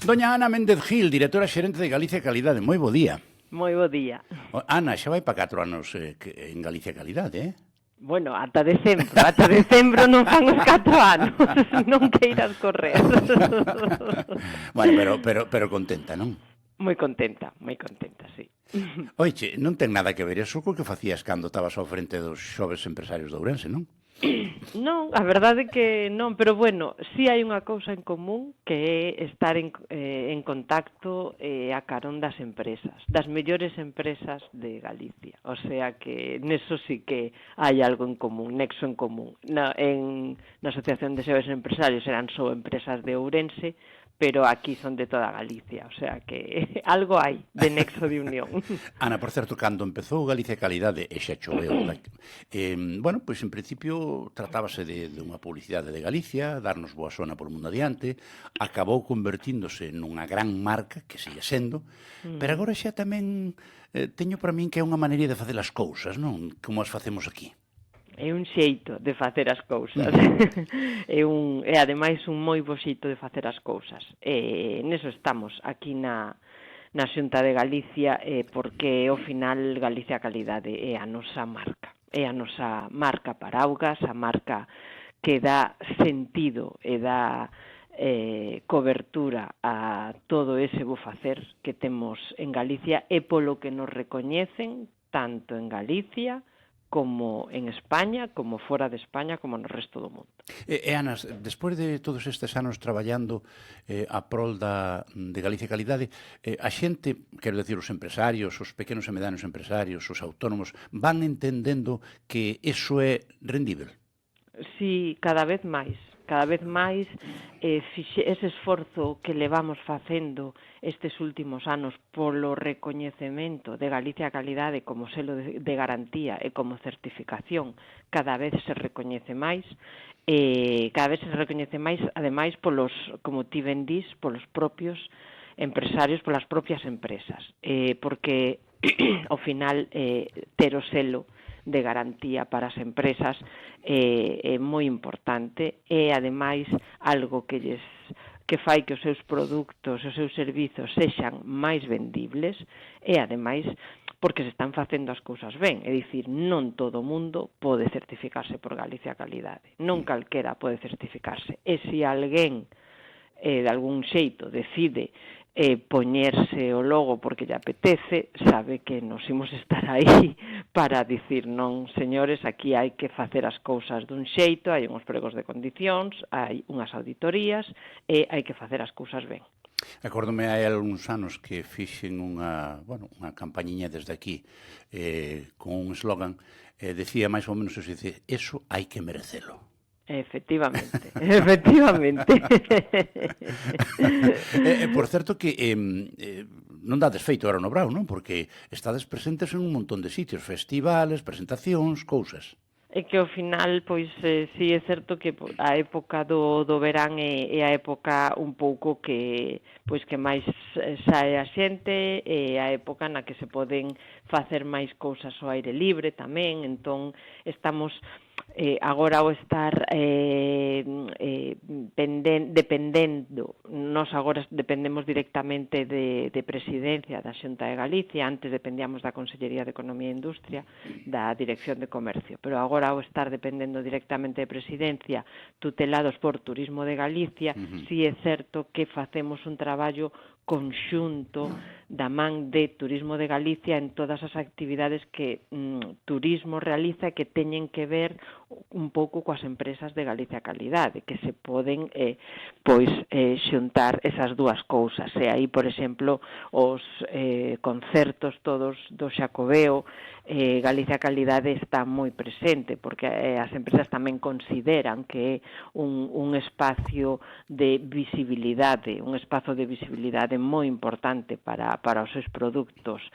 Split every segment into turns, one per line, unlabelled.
Doña Ana Méndez Gil, directora xerente de Galicia Calidade. Moi bo día.
Moi bo día.
Ana, xa vai para 4 anos en Galicia Calidade,
Bueno, ata decembro non fan os 4 anos, non queiras correr.
Bueno, pero contenta, non?
Moi contenta, sí.
Oiche, non ten nada que ver eso co que facías cando estabas ao frente dos xoves empresarios de Ourense, non?
Non, a verdade que non, pero bueno, si hai unha cousa en común que é estar en contacto a carón das empresas, das mellores empresas de Galicia. O sea que neso sí que hai algo en común, nexo en común. Na Asociación de Xoves Empresarios eran só empresas de Ourense, pero aquí son de toda Galicia, o sea que algo hai de nexo de unión.
Ana, por certo, cando empezou Galicia Calidade, e xa choveu, bueno, pois en principio tratábase de unha publicidade de Galicia, darnos boa zona por mundo adiante, acabou convertíndose nunha gran marca, que sigue sendo, pero agora xa tamén teño para min que é unha maneira de facer as cousas, non? Como as facemos aquí.
É un xeito de facer as cousas. É ademais un moi bo xeito de facer as cousas. Neso estamos aquí na Xunta de Galicia, porque ao final Galicia Calidade é a nosa marca. É a nosa marca paraugas, a marca que dá sentido e dá cobertura a todo ese bo facer que temos en Galicia e polo que nos recoñecen tanto en Galicia como en España, como fora de España, como no resto do mundo.
Ana, despois de todos estes anos traballando a prol de Galicia Calidade, a xente, quero decir, os empresarios, os pequenos e medianos empresarios, os autónomos, van entendendo que iso é rendível?
Sí, cada vez máis ese esforzo que levamos facendo estes últimos anos polo recoñecemento de Galicia Calidade como selo de garantía e como certificación cada vez se recoñece máis, ademais polos, como ti ben dís, polos propios empresarios, polas propias empresas, porque ao final ter o selo de garantía para as empresas é moi importante e ademais algo que fai que os seus produtos, os seus servizos sexan máis vendibles e ademais porque se están facendo as cousas ben, é dicir, non todo o mundo pode certificarse por Galicia Calidade, non calquera pode certificarse, e se alguén de algún xeito decide poñerse o logo porque lle apetece, sabe que nos imos estar aí para dicir non, señores, aquí hai que facer as cousas dun xeito, hai uns pregos de condicións, hai unhas auditorías e hai que facer as cousas ben.
Acórdome hai algúns anos que fixen unha campañiña desde aquí con un eslogan, decía máis ou menos eso, dice, eso hai que merecelo.
Efectivamente.
Por certo que non dades feito ahora no Brau, non? Porque estades presentes en un montón de sitios, festivales, presentacións, cousas.
É que ao final, pois, si é certo que a época do verán é a época un pouco que máis sae a xente, é a época na que se poden facer máis cousas ao aire libre tamén, entón estamos agora ao estar dependendo, nós agora dependemos directamente de Presidencia da Xunta de Galicia, antes dependíamos da Consellería de Economía e Industria, da Dirección de Comercio, pero agora ao estar dependendo directamente de Presidencia, tutelados por Turismo de Galicia, si é certo que facemos un traballo conxunto da man de Turismo de Galicia en todas as actividades que Turismo realiza e que teñen que ver un pouco coas empresas de Galicia Calidade, que se poden xuntar esas dúas cousas. E aí, por exemplo, os concertos todos do Xacobeo, Galicia Calidade está moi presente, porque as empresas tamén consideran que é un espacio de visibilidade, moi importante para os seus produtos.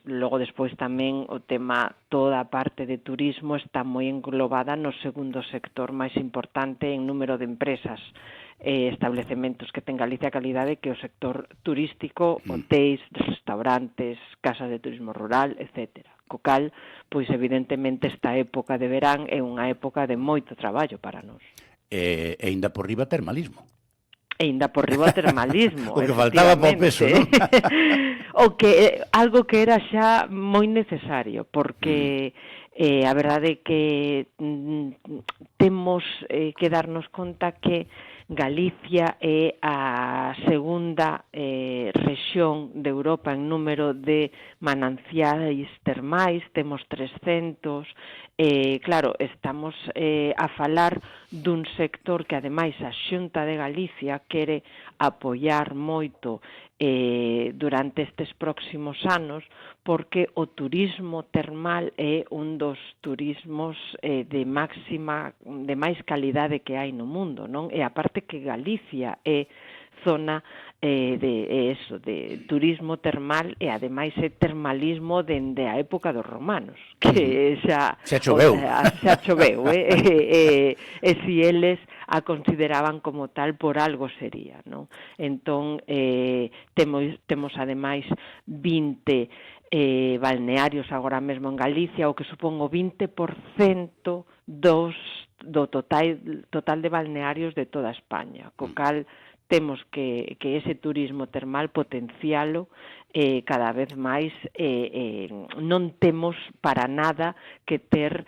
Logo, despois tamén o tema, toda a parte de turismo está moi englobada no segundo sector máis importante en número de empresas establecementos que ten Galicia Calidade, que é o sector turístico, hotéis, restaurantes, casas de turismo rural, etc. Co cal, pois evidentemente esta época de verán é unha época de moito traballo para nós.
E ainda por riba termalismo.
E ainda por riba o termalismo.
O que faltaba para o peso, non?
Algo que era xa moi necesario, porque a verdade é que temos que darnos conta que Galicia é a segunda rexión de Europa en número de mananciais termais, temos 300, claro, estamos a falar dun sector que ademais a Xunta de Galicia quere apoiar moito durante estes próximos anos, porque o turismo termal é un dos turismos de máis calidade que hai no mundo, non? E aparte que Galicia é zona de turismo termal e ademais é termalismo dende a época dos romanos, que xa choveu, e si eles a consideraban como tal, por algo sería, non? Entón, temos ademais 20 balnearios agora mesmo en Galicia, o que supón o 20% do total de balnearios de toda España, co cal temos que ese turismo termal potencialo cada vez máis, non temos para nada que ter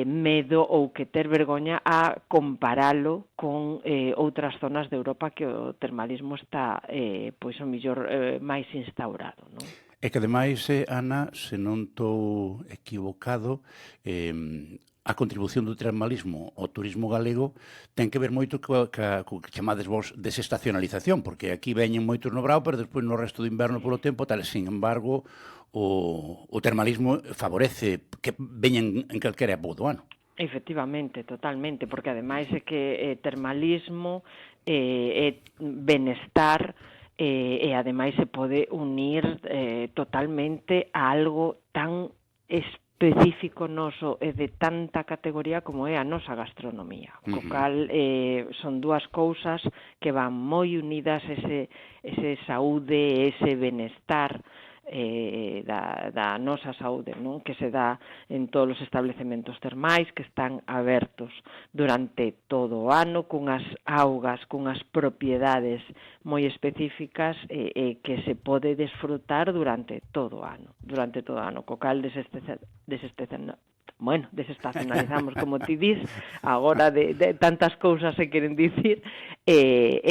medo ou que ter vergoña a comparalo con outras zonas de Europa que o termalismo está, pois, o mellor máis instaurado, non?
É que, ademais, Ana, se non estou equivocado, a contribución do termalismo ao turismo galego ten que ver moito co que chamades vos desestacionalización, porque aquí veñen moitos no brao, pero despois no resto do inverno polo tempo, tal, sin embargo, o termalismo favorece que veñen en calquera época do ano.
Efectivamente, totalmente, porque ademais é que termalismo é benestar, e ademais se pode unir totalmente a algo tan específico noso e de tanta categoría como é a nosa gastronomía. Co cal son dúas cousas que van moi unidas, ese saúde, ese benestar da nosa saúde, non? Que se dá en todos os establecementos termais que están abertos durante todo o ano, cunhas augas, cunhas propiedades moi específicas que se pode desfrutar durante todo o ano, co cal desestacionalizamos, como ti dis, agora de tantas cousas se queren dicir, e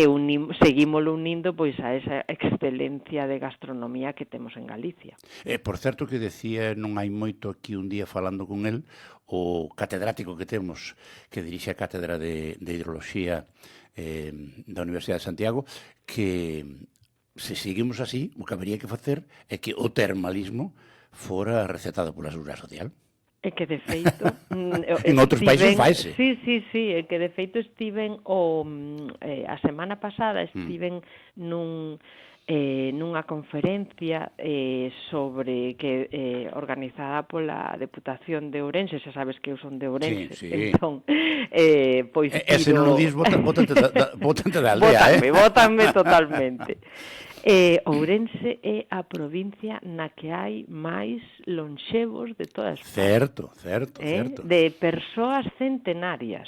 seguímolo unindo pois a esa excelencia de gastronomía que temos en Galicia.
Por certo que decía, non hai moito aquí un día falando con el, o catedrático que temos, que dirixe a Cátedra de Hidroloxía da Universidade de Santiago, que se seguimos así, o que habería que facer é que o termalismo fora recetado pola Seguridade Social.
É que, de feito...
en outros países faise.
Sí, é que, de feito, estiven a semana pasada, estiven nunha conferencia sobre que organizada pola Deputación de Ourense, xa sabes que eu son de Ourense, entón, pois...
Se non o dis, bótate da aldea,
Bótanme totalmente. Ourense é a provincia na que hai máis lonxevos de toda España.
Certo.
De persoas centenarias.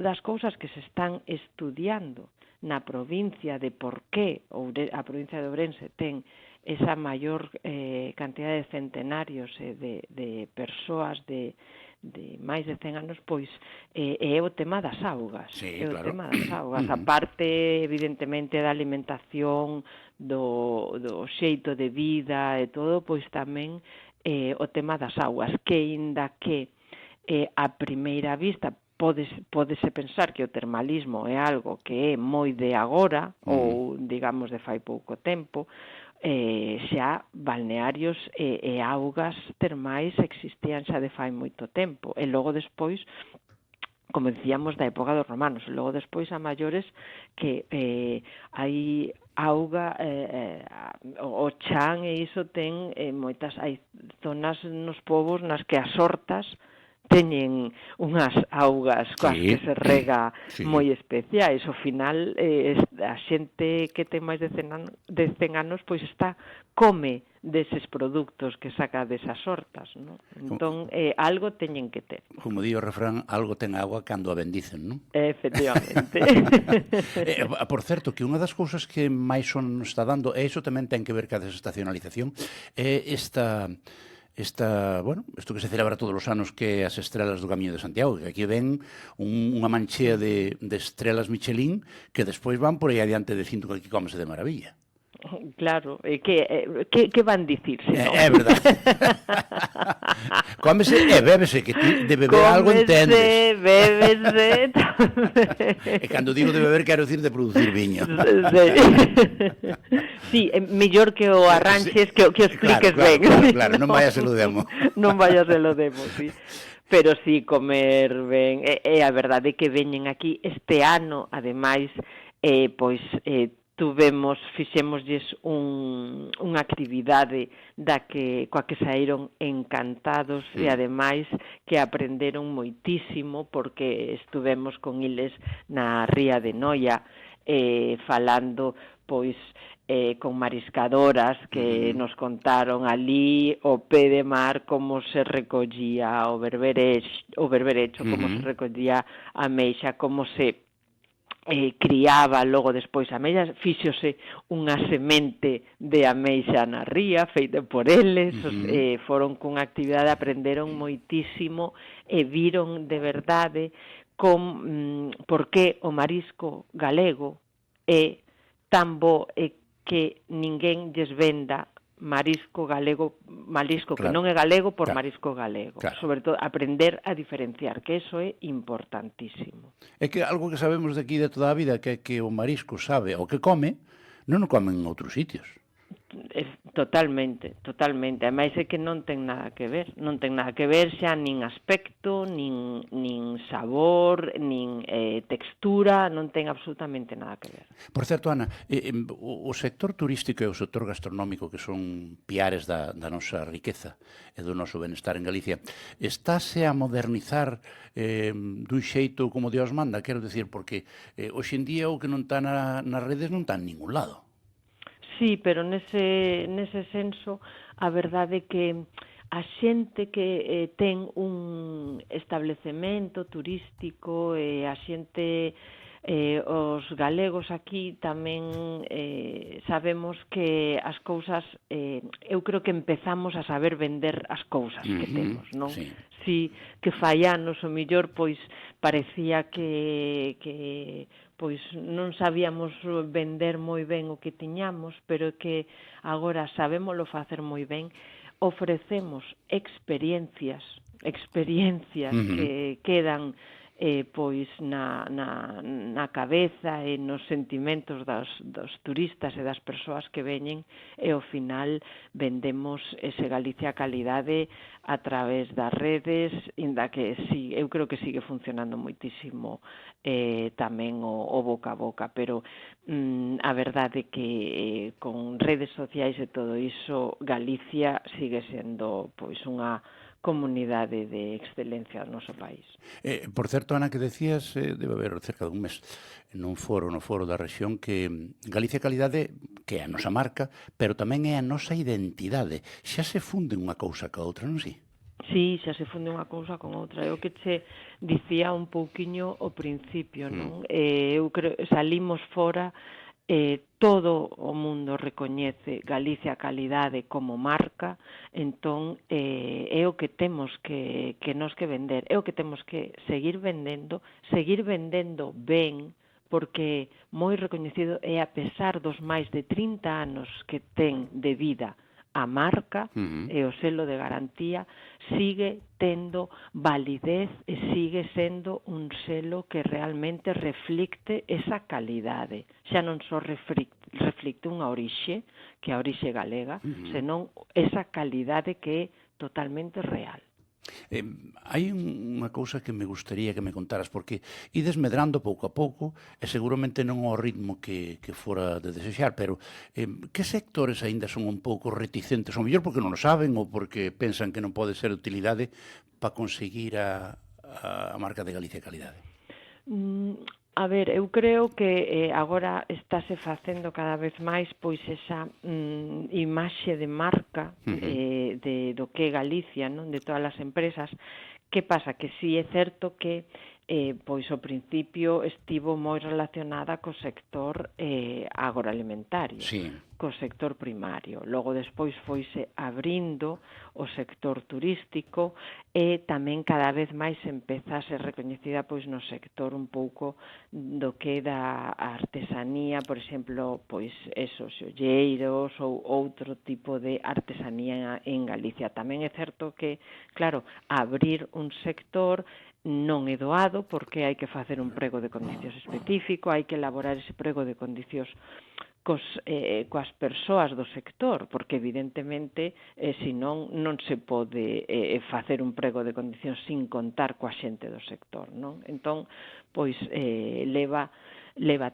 Das cousas que se están estudiando na provincia de por qué a provincia de Ourense ten esa maior cantidad de centenarios e de persoas de máis de 100 anos, pois é o tema das augas.
Claro.
O tema das augas, a parte, evidentemente, da alimentación, do xeito de vida e todo, pois tamén o tema das augas, que aínda que a primeira vista pódese pensar que o termalismo é algo que é moi de agora, ou, digamos, de fai pouco tempo, xa balnearios e augas termais existían xa de fai moito tempo, e logo despois, como dicíamos, da época dos romanos, e logo despois a maiores que hai auga, o chan, e iso ten hai zonas nos povos nas que as hortas teñen unhas augas coas que se rega moi especiais. Ao final, a xente que ten máis de 100 anos, pois come deses produtos que saca desas hortas, non? Entón, algo teñen que ter.
Como di o refrán, algo ten agua cando a bendicen, non?
Efectivamente.
Por certo, que unha das cousas que máis son está dando, e iso tamén ten que ver ca desestacionalización, é bueno, isto que se celebra todos os anos, que é as estrelas do Camiño de Santiago, que aquí ven unha manchea de estrelas Michelin que despois van por aí adiante dicindo que aquí cómese de maravilla.
Claro, que van dicirse, non?
É verdade. Cómese e bébese, que ti de beber algo entendes.
Bébese.
E cando digo de beber, quero dicir de producir viño.
Sí, mellor que o arranxes, que o expliques ben.
Claro, non vayas a lo demo.
Non vayas a lo demo, sí. Pero sí, comer ben. E a verdade é que veñen aquí este ano, ademais, fixémoslles unha actividade coa que saíron encantados e ademais que aprenderon moitísimo porque estuvemos con eles na Ría de Noia falando con mariscadoras que nos contaron ali o pé de mar como se recollía o berberecho, como se recollía a ameixa, como se criaba logo despois a ameixa, fíxose unha semente de ameixa na ría feita por eles, foron cunha actividade, aprenderon moitísimo e viron de verdade por que o marisco galego é tan bo e que ninguén lles venda marisco que non é galego por marisco galego. Sobre todo, aprender a diferenciar, que eso é importantísimo.
É que algo que sabemos de aquí de toda a vida, que é que o marisco sabe o que come, non o comen en outros sitios.
Totalmente. Ademais é que non ten nada que ver. Non ten nada que ver xa nin aspecto, nin sabor, nin textura, non ten absolutamente nada que ver.
Por certo, Ana, o sector turístico e o sector gastronómico, que son piares da nosa riqueza e do noso benestar en Galicia, estáse a modernizar dun xeito como Dios manda, quero dicir, porque hoxe en día o que non está nas redes non está en ningún lado.
Sí, pero nese senso, a verdade é que a xente que ten un establecemento turístico e a xente, os galegos aquí tamén sabemos que as cousas, eu creo que empezamos a saber vender as cousas que temos, non? Si que fai anos, o mellor, pois parecía que non sabíamos vender moi ben o que tiñamos, pero que agora sabémolo facer moi ben, ofrecemos experiencias que quedan na cabeza e nos sentimentos dos turistas e das persoas que veñen, e ao final vendemos ese Galicia calidade a través das redes, inda que sí, eu creo que sigue funcionando moitísimo tamén o boca a boca, pero a verdade é que con redes sociais e todo iso, Galicia sigue sendo unha comunidade de excelencia no noso país.
Por certo, Ana, que decías, debe haber cerca dun mes no foro da rexión, que Galicia Calidade, que é a nosa marca, pero tamén é a nosa identidade. Xa se funde unha cousa ca outra, non si?
Sí, xa se funde unha cousa con outra. É o que che dicía un pouquiño ao principio, non? Eu creo, salimos fora, todo o mundo recoñece Galicia Calidade como marca, entón é o que temos que nos que vender, é o que temos que seguir vendendo ben, porque moi recoñecido e a pesar dos máis de 30 anos que ten de vida a marca e o selo de garantía, sigue tendo validez e sigue sendo un selo que realmente reflicte esa calidade. Xa non só reflicte unha orixe, que é a orixe galega, senón esa calidade que é totalmente real.
Hai unha cousa que me gustaría que me contaras, porque ides medrando pouco a pouco, e seguramente non ao ritmo que fora de desexar, pero que sectores aínda son un pouco reticentes, ou mellor porque non o saben, ou porque pensan que non pode ser de utilidade para conseguir a marca de Galicia Calidade?
A ver, eu creo que agora estáse facendo cada vez máis pois esa imaxe de marca do que é Galicia, non, de todas as empresas. Que pasa? Que si é certo que pois ao principio estivo moi relacionada co sector agroalimentario,
Sí.
co sector primario. Logo despois foise abrindo o sector turístico e tamén cada vez máis empeza a ser recoñecida pois no sector un pouco do que é da artesanía, por exemplo, pois esos olleiros ou outro tipo de artesanía en Galicia. Tamén é certo que, claro, abrir un sector non é doado porque hai que facer un prego de condicións específico, hai que elaborar ese prego de condicións coas persoas do sector, porque evidentemente senón non se pode facer un prego de condicións sin contar coa xente do sector, non? Entón, pois leva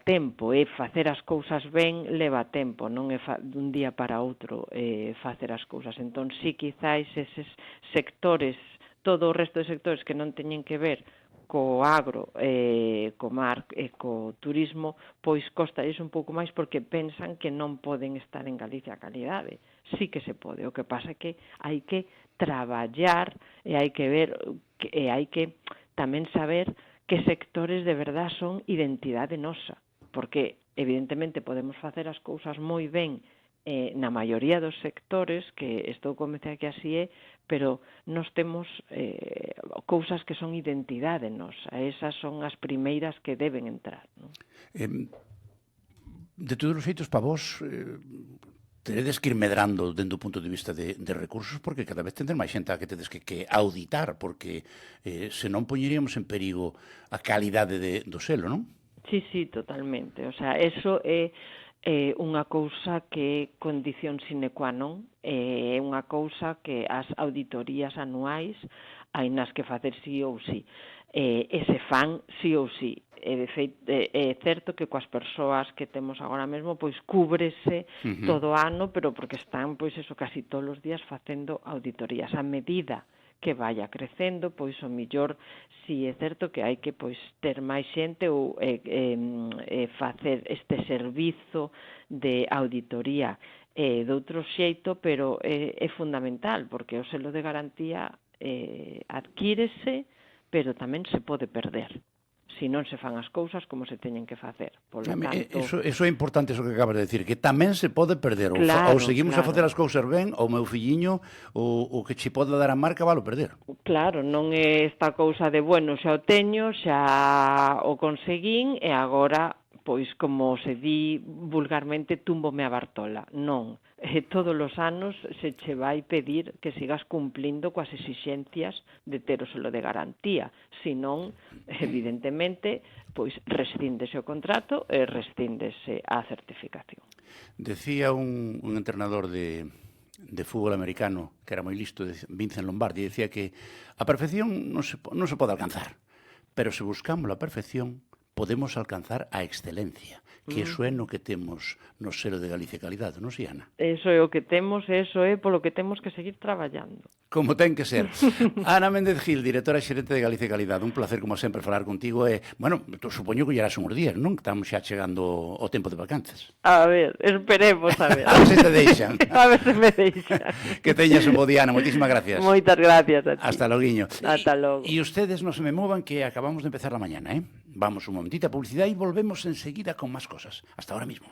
tempo, e facer as cousas ben leva tempo, non é dun día para outro facer as cousas. Entón, si quizáis eses sectores, todo o resto de sectores que non teñen que ver co agro, co mar e co turismo, pois costalles un pouco máis porque pensan que non poden estar en Galicia a calidade. Sí que se pode, o que pasa é que hai que traballar e hai que ver, e hai que tamén saber que sectores de verdad son identidade nosa, porque evidentemente podemos facer as cousas moi ben na maioría dos sectores, que estou convencida que así é, pero nós temos cousas que son identidade nosa, esas son as primeiras que deben entrar, non?
De todos os xeitos, para vos, teredes que ir medrando dentro do punto de vista de recursos, porque cada vez tendes máis xente a que tedes que auditar, porque senón poñeríamos en perigo a calidade do selo, non?
Sí, totalmente. O sea, eso é unha cousa que é condición sine qua non, é unha cousa que as auditorías anuais hai nas que facer sí ou sí, e se fan sí ou sí. De feito, é certo que coas persoas que temos agora mesmo pois cúbrese todo o ano, pero porque están pois eso casi todos os días facendo auditorías. A medida que vaya crecendo, pois o millor si é certo que hai que pois ter máis xente ou facer este servizo de auditoría de outro xeito, pero é fundamental, porque o selo de garantía adquírese, pero tamén se pode perder se non se fan as cousas como se teñen que facer. Polo tanto,
eso é importante, eso que acabas de decir, que tamén se pode perder.
Claro,
ou seguimos a facer as cousas ben, ou meu filliño, o que che pode dar a marca, valo perder.
Claro, non é esta cousa de, bueno, xa o teño, xa o conseguín, e agora, pois, como se di vulgarmente, túmbome a Bartola. Non. Todos os anos se che vai pedir que sigas cumplindo coas exixencias de ter o selo de garantía. Senón, evidentemente, pois rescíndese o contrato e rescíndese a certificación.
Decía un entrenador de fútbol americano, que era moi listo, Vincent Lombardi, decía que a perfección non se pode alcanzar, pero se buscamos a perfección, podemos alcanzar a excelencia, que iso é no que temos no selo de Galicia Calidade, non, Ana?
Eso é o que temos, eso é polo que temos que seguir traballando.
Como ten que ser. Ana Méndez Gil, directora xerente de Galicia Calidade, un placer, como sempre, falar contigo. Bueno, supoño que llerás uns días, non? Estamos xa chegando ao tempo de vacantes.
A ver, esperemos, a ver.
A ver se te deixan.
A ver se me deixan.
Que teñas un bo día, Ana. Moitísimas gracias.
Moitas gracias a ti.
Hasta loguiño.
Hasta logo.
E ustedes non se me movan, que acabamos de empezar la mañana, ¿eh? Vamos un momentito a publicidade e volvemos enseguida con máis cosas. Hasta ahora mismo.